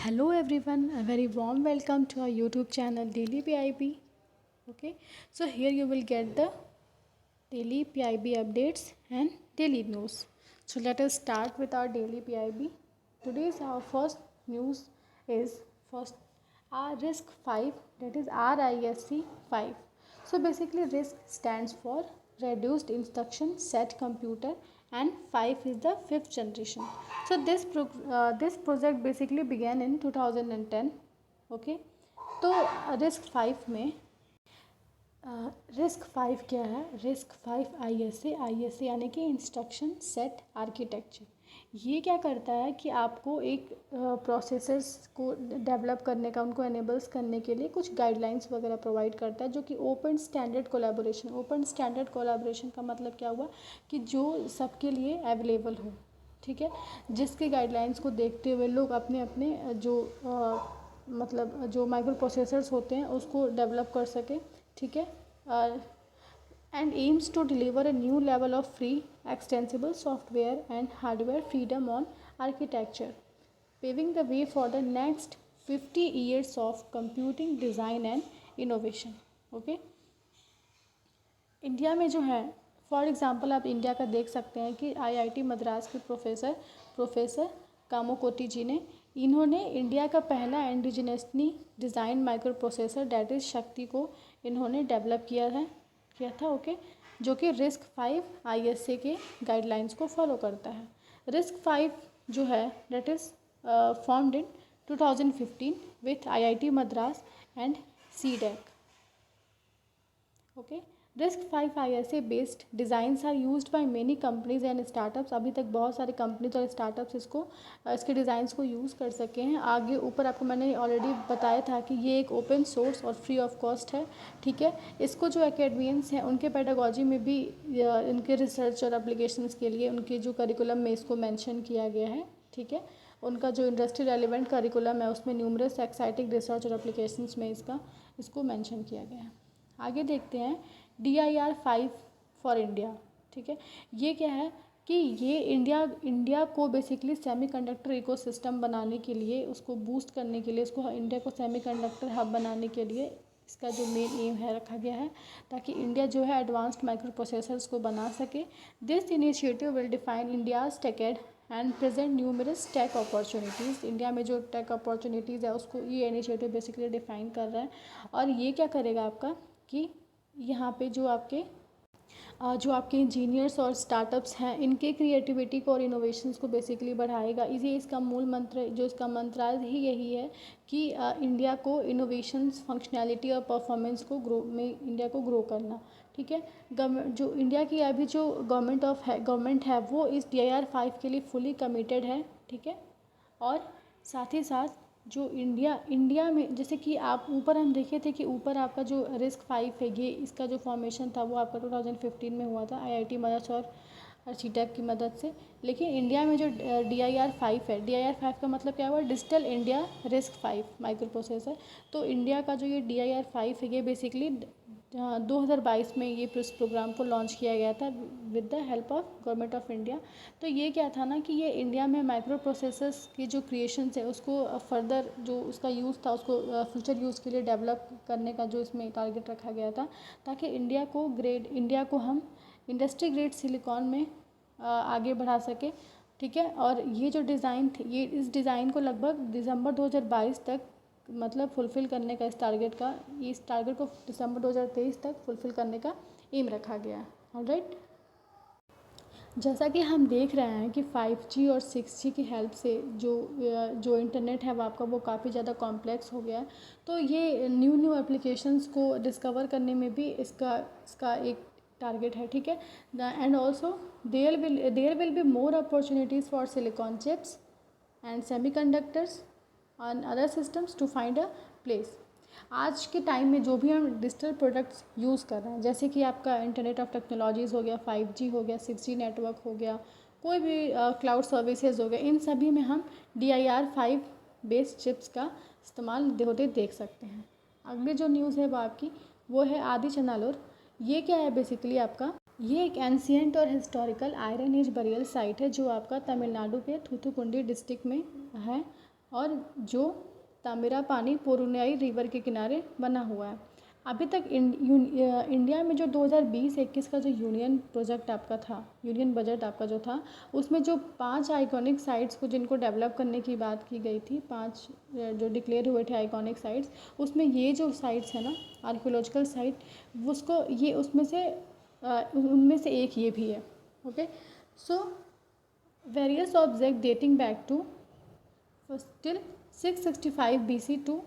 Hello everyone, a very warm welcome to our YouTube channel Daily PIB. Okay, so here you will get the daily PIB updates and daily news. So let us start with our daily PIB. Today's our first news is first our risk 5, that is RISC 5. So basically risk stands for reduced instruction set computer and 5 is the fifth generation. So this project basically began in 2010. Okay, तो risk 5 में risk 5 क्या है? Risk 5 I S A यानी कि instruction set architecture. ये क्या करता है कि आपको एक प्रोसेसर्स को डेवलप करने का, उनको एनेबल्स करने के लिए कुछ गाइडलाइंस वगैरह प्रोवाइड करता है, जो कि ओपन स्टैंडर्ड कोलैबोरेशन का मतलब क्या हुआ कि जो सबके लिए अवेलेबल हो, ठीक है, जिसके गाइडलाइंस को देखते हुए लोग अपने अपने जो मतलब जो माइक्रो प्रोसेसर्स होते हैं उसको डेवलप कर सके, ठीक है, and aims to deliver a new level of free extensible software and hardware freedom on architecture, paving the way for the next 50 years of computing design and innovation. Okay, India में जो है, for example आप India का देख सकते हैं कि IIT Madras के प्रोफेसर कामोकोटी जी ने, इन्होंने इंडिया का पहला indigenously design micro processor that is Shakti को इन्होंने डेवलप किया था। ओके, जो कि रिस्क 5 आईएसए के गाइडलाइंस को फॉलो करता है। रिस्क 5 जो है that is formed in 2015 with IIT Madras and CDAC. Okay, risk 5 ISA based designs are used by many companies and startups. अभी तक बहुत सारे कंपनीज और स्टार्टअप्स इसके डिज़ाइंस को यूज़ कर सके हैं। आगे ऊपर आपको मैंने ऑलरेडी बताया था कि ये एक ओपन सोर्स और फ्री ऑफ कॉस्ट है, ठीक है। इसको जो एकेडमियंस हैं उनके पेडागोजी में भी इनके रिसर्च और एप्लीकेशंस के लिए उनके जो करिकुलम में इसको मेंशन किया गया है, ठीक है। उनका जो इंडस्ट्री रेलिवेंट करिकुलम है उसमें न्यूमरस एक्साइटिंग रिसर्च और एप्लीकेशंस में इसको मेंशन किया गया है। आगे देखते हैं DIR5 फॉर इंडिया, ठीक है। ये क्या है कि ये इंडिया को बेसिकली सेमीकंडक्टर इकोसिस्टम बनाने के लिए, उसको बूस्ट करने के लिए, इसको इंडिया को सेमीकंडक्टर हब बनाने के लिए इसका जो मेन एम है रखा गया है, ताकि इंडिया जो है एडवांस्ड माइक्रो प्रोसेसर्स को बना सके। This initiative will define India's techade and present numerous tech opportunities. India में जो टेक अपॉर्चुनिटीज़ है उसको ये इनिशिएटिव बेसिकली डिफाइन कर रहा है। और ये क्या करेगा आपका कि यहाँ पे जो आपके इंजीनियर्स और स्टार्टअप्स हैं इनके क्रिएटिविटी को और इनोवेशंस को बेसिकली बढ़ाएगा। इसी इसका मूल मंत्र, जो इसका मंत्रार्थ ही यही है कि इंडिया को इनोवेशंस, फंक्शनैलिटी और परफॉर्मेंस को इंडिया को ग्रो करना, ठीक है। जो इंडिया की अभी जो गवर्नमेंट है वो इस DIR5 के लिए फुली कमिटेड है, ठीक है। और साथ ही साथ जो इंडिया में, जैसे कि आप ऊपर हम देखे थे कि ऊपर आपका जो रिस्क 5 है, ये इसका जो फॉर्मेशन था वो आपका 2015 में हुआ था आईआईटी मद्रास और सीटेक की मदद से। लेकिन इंडिया में जो DIR5 है, DIR5 का मतलब क्या हुआ? Digital India risk 5 micro processor. तो इंडिया का जो ये DIR5 है ये बेसिकली 2022 में ये प्रोग्राम को लॉन्च किया गया था with the help of government of India. तो ये क्या था ना कि ये इंडिया में माइक्रो प्रोसेसर्स की जो क्रिएशंस है उसको फर्दर, जो उसका यूज़ था उसको फ्यूचर यूज़ के लिए डेवलप करने का जो इसमें टारगेट रखा गया था, ताकि इंडिया को हम इंडस्ट्री ग्रेड सिलिकॉन में आगे बढ़ा सके, ठीक है। और ये जो डिज़ाइन थी, ये इस डिज़ाइन को लगभग दिसंबर 2022 तक मतलब फुलफ़िल करने का, इस टारगेट को दिसंबर 2023 तक फुलफ़िल करने का एम रखा गया है। ऑलराइट, जैसा कि हम देख रहे हैं कि 5G और 6G की हेल्प से जो इंटरनेट है वो आपका वो काफ़ी ज़्यादा कॉम्प्लेक्स हो गया है। तो ये न्यू एप्लीकेशंस को डिस्कवर करने में भी इसका एक टारगेट है, ठीक है। And also there will be more opportunities for silicon chips and semiconductors और other systems to find a place. आज के टाइम में जो भी हम डिजिटल प्रोडक्ट्स यूज़ कर रहे हैं, जैसे कि आपका इंटरनेट ऑफ टेक्नोलॉजीज़ हो गया, 5G हो गया, 6G नेटवर्क हो गया, कोई भी क्लाउड सर्विसेज हो गया, इन सभी में हम DIR5 बेस्ड चिप्स का इस्तेमाल होते देख सकते हैं। अगली जो न्यूज़ है वो है आदि चनालोर। ये क्या है बेसिकली आपका? ये एक एंशियंट और historical iron age burial site है जो आपका तमिलनाडु के थूथुकुंडी डिस्ट्रिक्ट में है। और जो तामिरापानी पोरुनई रिवर के किनारे बना हुआ है। अभी तक इंडिया में जो 2020-21 का जो यूनियन प्रोजेक्ट आपका था, यूनियन बजट आपका जो था, उसमें जो 5 आइकॉनिक साइट्स को जिनको डेवलप करने की बात की गई थी, 5 जो डिक्लेयर हुए थे आइकॉनिक साइट्स, उसमें ये जो साइट्स है ना आर्कियोलॉजिकल साइट, उसको ये उसमें से उनमें से एक ये भी है। Okay, so various object dating back to till 665 BC to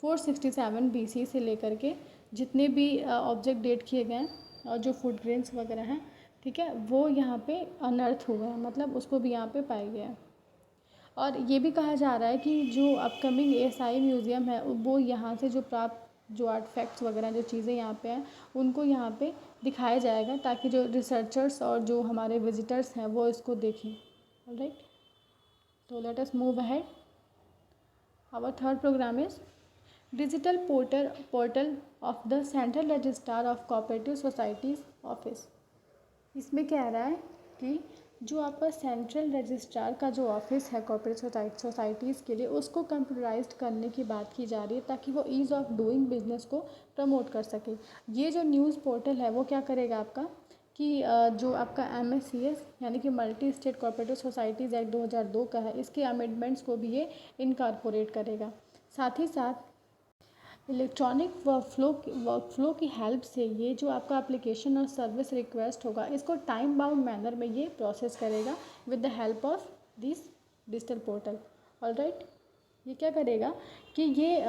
467 BC से लेकर के जितने भी ऑब्जेक्ट डेट किए गए हैं और जो फुटप्रिंट्स वगैरह हैं, ठीक है, वो यहाँ पे अनर्थ हुए हैं, मतलब उसको भी यहाँ पे पाया गया है। और ये भी कहा जा रहा है कि जो अपकमिंग ASI म्यूज़ियम है वो यहाँ से जो प्राप्त जो आर्टफैक्ट्स वगैरह जो चीज़ें यहाँ पे हैं उनको यहाँ पे दिखाया जाएगा, ताकि जो रिसर्चर्स और जो हमारे विजिटर्स हैं वो इसको देखें। ऑलराइट, तो let us move ahead. Our third program is Digital Portal of the Central Registrar of Cooperative Societies Office। इसमें कह रहा है कि जो आपका सेंट्रल रजिस्ट्रार का जो ऑफिस है कॉर्पोरेट सोसाइटीज़ के लिए, उसको कंप्यूटराइज्ड करने की बात की जा रही है, ताकि वो ईज़ ऑफ डूइंग बिजनेस को प्रमोट कर सके। ये जो न्यूज़ पोर्टल है वो क्या करेगा आपका कि जो आपका MSCS यानी कि multi state cooperative societies act 2002 का है, इसके अमेंडमेंट्स को भी ये इनकॉर्पोरेट करेगा। साथ ही साथ इलेक्ट्रॉनिक वर्कफ्लो की हेल्प से ये जो आपका एप्लीकेशन और सर्विस रिक्वेस्ट होगा, इसको टाइम बाउंड मैनर में ये प्रोसेस करेगा with the help of this digital portal. Alright, ये क्या करेगा कि ये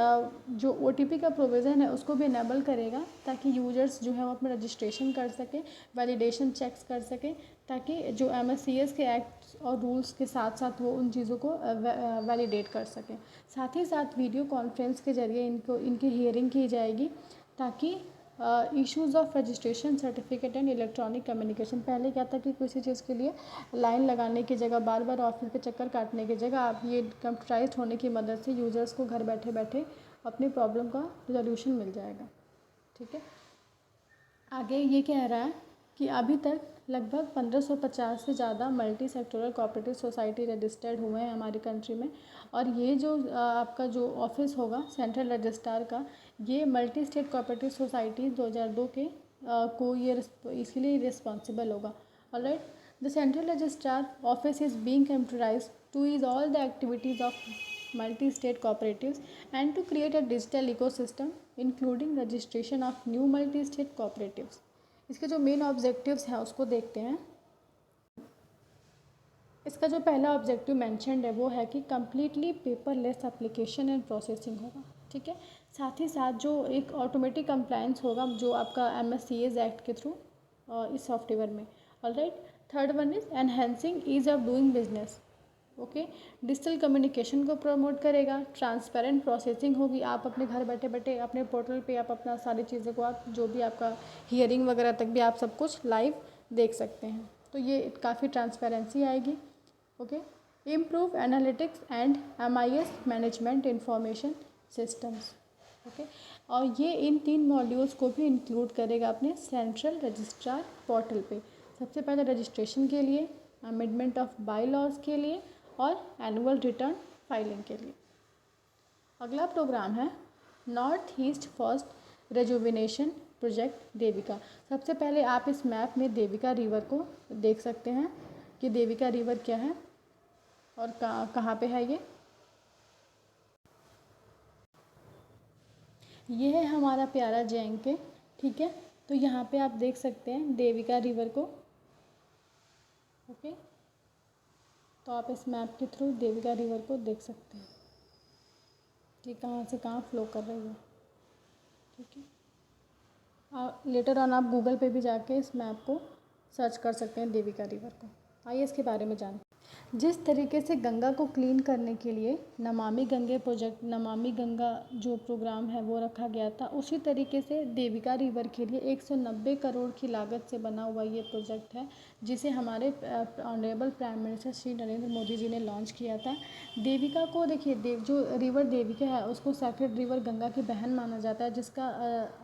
जो OTP का प्रोविज़न है उसको भी इनेबल करेगा, ताकि यूजर्स जो है वो अपना रजिस्ट्रेशन कर सकें, वैलिडेशन चेक्स कर सकें, ताकि जो MSCS के एक्ट्स और रूल्स के साथ साथ वो उन चीज़ों को वैलिडेट कर सकें। साथ ही साथ वीडियो कॉन्फ्रेंस के ज़रिए इनकी हियरिंग की जाएगी, ताकि issues of registration certificate and electronic communication. पहले क्या था कि किसी चीज़ के लिए लाइन लगाने की जगह, बार बार ऑफिस के चक्कर काटने की जगह, आप ये कंप्यूटराइज्ड होने की मदद से यूज़र्स को घर बैठे बैठे अपनी प्रॉब्लम का रिजोल्यूशन मिल जाएगा। ठीक है, आगे ये कह रहा है कि अभी तक लगभग 1550 से ज़्यादा multi sectoral cooperative society registered हुए हैं हमारी कंट्री में। और ये जो आपका जो ऑफिस होगा सेंट्रल रजिस्ट्रार का, ये मल्टी स्टेट कोऑपरेटिव सोसाइटी 2002 के को ये इसके लिए रिस्पॉन्सिबल होगा। Alright, the central registrar office is being computerised two is all the activities of multi-state cooperatives and to create a digital ecosystem including registration of new multi-state cooperatives। इसके जो main objectives हैं उसको देखते हैं। इसका जो पहला ऑब्जेक्टिव मेंशन्ड है वो है कि completely paperless application and processing होगा। ठीक है, साथ ही साथ जो एक ऑटोमेटिक कंप्लायंस होगा जो आपका MSCS एक्ट के थ्रू इस सॉफ्टवेयर में। Alright, third one is enhancing ease of doing business. Okay, digital communication को प्रमोट करेगा, ट्रांसपेरेंट प्रोसेसिंग होगी, आप अपने घर बैठे बैठे अपने पोर्टल पे आप अपना सारी चीज़ों को आप जो भी आपका हियरिंग वगैरह तक भी आप सब कुछ लाइव देख सकते हैं, तो ये काफ़ी ट्रांसपेरेंसी आएगी। Okay, improve analytics and MIS management information systems. Okay, और ये इन 3 मॉड्यूल्स को भी इंक्लूड करेगा अपने सेंट्रल रजिस्ट्रार पोर्टल पे। सबसे पहले रजिस्ट्रेशन के लिए, अमेंडमेंट ऑफ बाई लॉज के लिए और एनुअल रिटर्न फाइलिंग के लिए। अगला प्रोग्राम है north east first rejuvenation project Devika. सबसे पहले आप इस मैप में देविका रिवर को देख सकते हैं कि देविका रिवर क्या है और कहाँ पे है। ये है हमारा प्यारा JNK। ठीक है, तो यहाँ पे आप देख सकते हैं देविका रिवर को। ओके, तो आप इस मैप के थ्रू देविका रिवर को देख सकते हैं कि कहाँ से कहाँ फ्लो कर रही है। ठीक है, लेटर ऑन आप गूगल पे भी जाके इस मैप को सर्च कर सकते हैं देविका रिवर को। आइए इसके बारे में जानते हैं। जिस तरीके से गंगा को क्लीन करने के लिए नमामि गंगे प्रोजेक्ट, नमामि गंगा जो प्रोग्राम है वो रखा गया था, उसी तरीके से देविका रिवर के लिए 190 करोड़ की लागत से बना हुआ ये प्रोजेक्ट है, जिसे हमारे honourable prime minister Shri Narendra Modi ji ने लॉन्च किया था। देविका को देखिए, जो रिवर देविका है उसको सेक्रेड रिवर गंगा की बहन माना जाता है, जिसका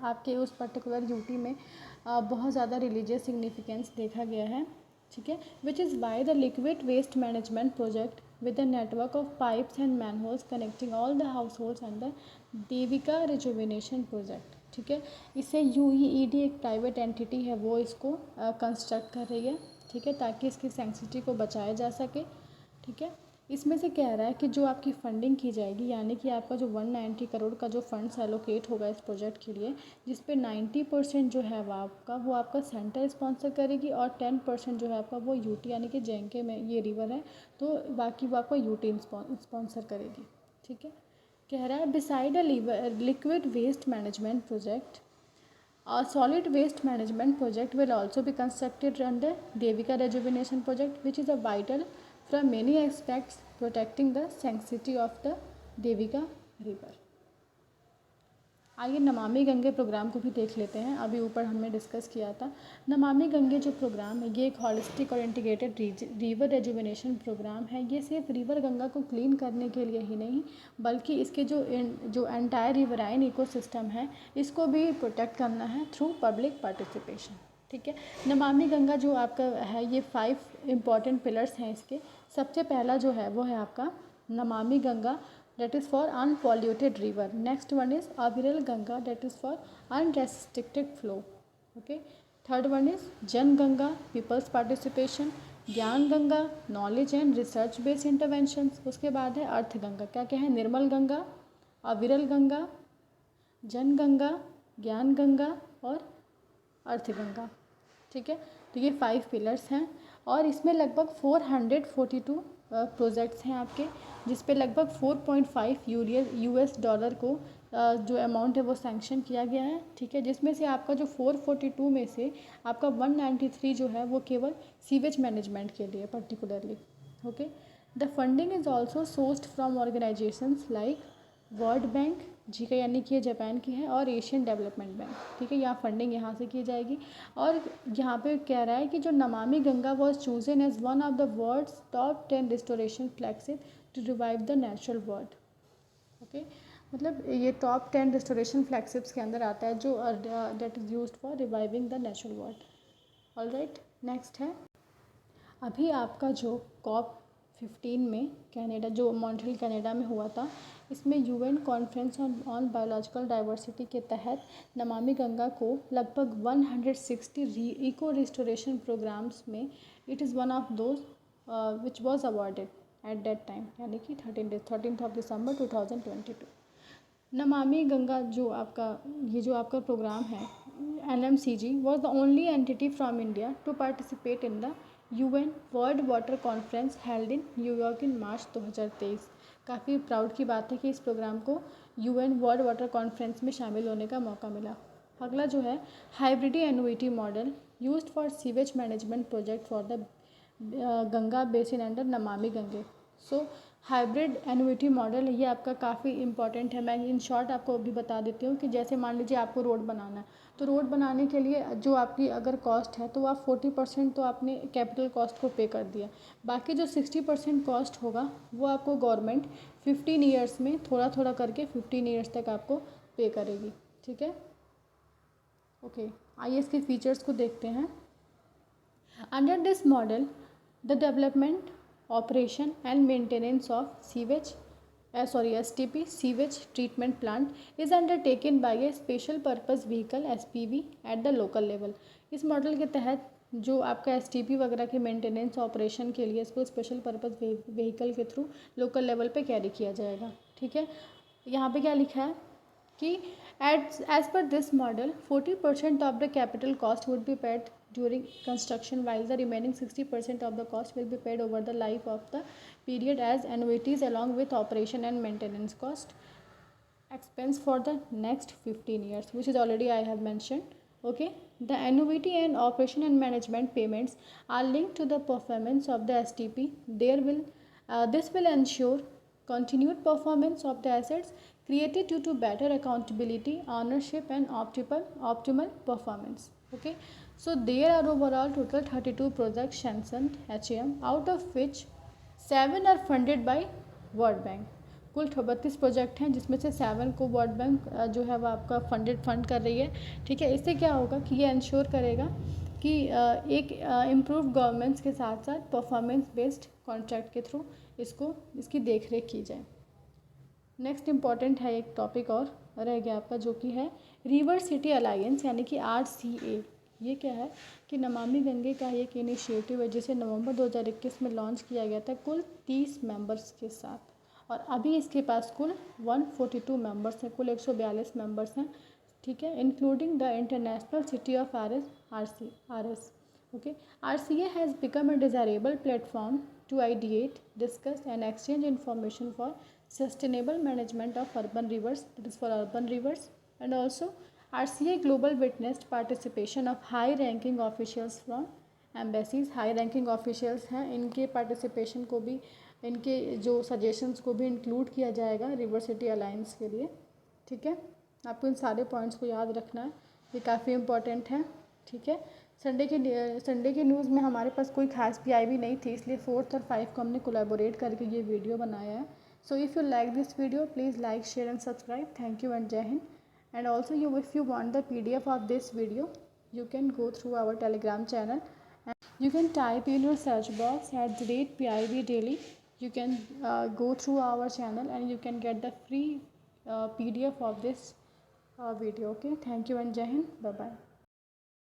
आपके उस पर्टिकुलर यूटी में बहुत ज़्यादा रिलीजियस सिग्निफिकेंस देखा गया है। ठीक है, which is by the liquid waste management project with a network of pipes and manholes connecting all the households under Devika rejuvenation project. ठीक है, इसे UEED एक प्राइवेट एंटिटी है वो इसको कंस्ट्रक्ट कर रही है। ठीक है, ताकि इसकी सेंसिटिविटी को बचाया जा सके। ठीक है, इसमें से कह रहा है कि जो आपकी फंडिंग की जाएगी, यानी कि आपका जो 190 करोड़ का जो फंड्स एलोकेट होगा इस प्रोजेक्ट के लिए, जिस पे 90% जो है वो आपका सेंटर स्पॉन्सर करेगी और 10% जो है आपका वो यूटी, यानी कि जेएनके में ये रिवर है तो बाकी वो आपका यूटी स्पॉन्सर करेगी। ठीक है, कह रहा है beside a liquid waste management project, a solid waste management project will also be constructed under Devika Rejuvenation Project, which is a vital from many aspects, protecting the sanctity of the Devika river. आइए Namami Gange programme को भी देख लेते हैं। अभी ऊपर हमने discuss किया था। नमामि गंगे जो प्रोग्राम है ये एक हॉलिस्टिक और इंटीग्रेटेड रिवर रेजुविनेशन प्रोग्राम है। ये सिर्फ रिवर गंगा को क्लीन करने के लिए ही नहीं, बल्कि इसके जो एंटायर रिवराइन इकोसिस्टम है इसको भी प्रोटेक्ट करना है थ्रू पब्लिक पार्टिसिपेशन। ठीक है, नमामि गंगा जो आपका है ये 5 इम्पॉर्टेंट पिलर्स हैं इसके। सबसे पहला जो है वो है आपका Namami Ganga, that is for unpolluted river. Next one is Aviral Ganga, that is for unrestricted flow. Okay, third one is Jan Ganga, people's participation. ज्ञान Ganga, knowledge and research based interventions. उसके बाद है अर्थ गंगा। क्या क्या है? निर्मल गंगा, अविरल गंगा, जन गंगा, ज्ञान गंगा और अर्थ गंगा। ठीक है, तो ये 5 पिलर्स हैं और इसमें लगभग 442 प्रोजेक्ट्स हैं आपके, जिस पे लगभग 4.5 US डॉलर को जो अमाउंट है वो सैंक्शन किया गया है। ठीक है, जिसमें से आपका जो 442 में से आपका 193 जो है वो केवल सीवेज मैनेजमेंट के लिए particularly. Okay, the funding is also sourced from organisations like World Bank, JICA यानी कि ये जापान की है, और एशियन डेवलपमेंट बैंक। ठीक है, यहाँ फंडिंग यहाँ से की जाएगी। और यहाँ पे कह रहा है कि जो Namami Ganga was chosen as one of the world's top 10 restoration flagship to revive the natural world. Okay, मतलब ये टॉप 10 रिस्टोरेशन फ्लैगशिप्स के अंदर आता है जो that is used for reviving the natural world. Alright, next है अभी आपका जो COP15 में कनाडा, जो मॉन्ट्रियल कनाडा में हुआ था, इसमें UN conference on biological diversity के तहत नमामि गंगा को लगभग 160 इको रिस्टोरेशन प्रोग्राम्स में it is one of those which was awarded at that time, यानी कि 13 दिसंबर 2022। नमामि गंगा जो आपका प्रोग्राम है NMCG was the only entity from India to participate in the UN world water conference held in New York इन मार्च 2023। काफ़ी proud की बात है कि इस प्रोग्राम को UN वर्ल्ड वाटर कॉन्फ्रेंस में शामिल होने का मौका मिला। अगला जो है hybrid annuity model used for sewage management project for the Ganga basin under Namami Gange. So hybrid annuity model ये आपका काफ़ी इंपॉर्टेंट है। मैं इन शॉर्ट आपको अभी बता देती हूँ कि जैसे मान लीजिए आपको रोड बनाना है, तो रोड बनाने के लिए जो आपकी अगर कॉस्ट है तो आप 40% तो आपने कैपिटल कॉस्ट को पे कर दिया, बाकी जो 60% कॉस्ट होगा वो आपको गवर्नमेंट 15 ईयर्स में थोड़ा थोड़ा करके 15 ईयर्स तक आपको पे करेगी। ठीक है, ओके, आइए इसके फीचर्स को देखते हैं। Under this model the development, operation and maintenance of STP sewage treatment plant is undertaken by a special purpose vehicle SPV at the local level। इस मॉडल के तहत जो आपका STP वगैरह के मेंटेनेंस ऑपरेशन के लिए इसको स्पेशल पर्पस व्हीकल के थ्रू लोकल लेवल पे कैरी किया जाएगा। ठीक है, यहाँ पे क्या लिखा है कि as per this model 40% of the capital cost would be paid during construction, while the remaining 60% of the cost will be paid over the life of the period as annuities along with operation and maintenance cost expense for the next 15 years, which is already I have mentioned. Okay, the annuity and operation and management payments are linked to the performance of the STP. This will ensure continued performance of the assets created due to better accountability, ownership and optimal performance. Okay, so there are overall total 32 projects sanctioned HAM, out of which 7 are funded by World Bank। कुल 32 project हैं जिसमें से 7 को world bank जो है वो आपका fund कर रही है। ठीक है, इससे क्या होगा कि ये इंश्योर करेगा कि एक इम्प्रूव गवर्नेंस के साथ साथ परफॉर्मेंस बेस्ड कॉन्ट्रैक्ट के थ्रू इसकी देख रेख की जाए। नेक्स्ट इम्पॉर्टेंट है एक टॉपिक और रह गया आपका, जो कि है रिवर सिटी अलायंस यानी कि RCA। ये क्या है कि नमामि गंगे का एक इनिशिएटिव है जिसे नवंबर 2021 में लॉन्च किया गया था कुल 30 मेंबर्स के साथ, और अभी इसके पास कुल 142 मेंबर्स हैं, कुल 142 मेंबर्स हैं, ठीक है, including the international city of RS। Okay, RCA has become a desirable platform to ideate, discuss and exchange information for sustainable management of urban rivers, that is for urban rivers. And also RCA Global witnessed participation of high ranking officials from embassies। high ranking officials हैं, इनके participation को भी, इनके जो suggestions को भी include किया जाएगा रिवर सिटी अलायंस के लिए, ठीक है। आपको इन सारे पॉइंट्स को याद रखना है, ये काफ़ी इंपॉर्टेंट है, ठीक है। संडे के न्यूज़ में हमारे पास कोई खास PIB नहीं थी, इसलिए 4th और 5 को हमने कोलैबोरेट करके ये वीडियो बनाया है। So if you like this video please like, share and subscribe. Thank you and Jai Hind. And also if you want the PDF of this video you can go through our Telegram channel and you can type in your search box @PIB daily. You can go through our channel and you can get the free PDF of this video. Okay, thank you and jai hind, bye bye.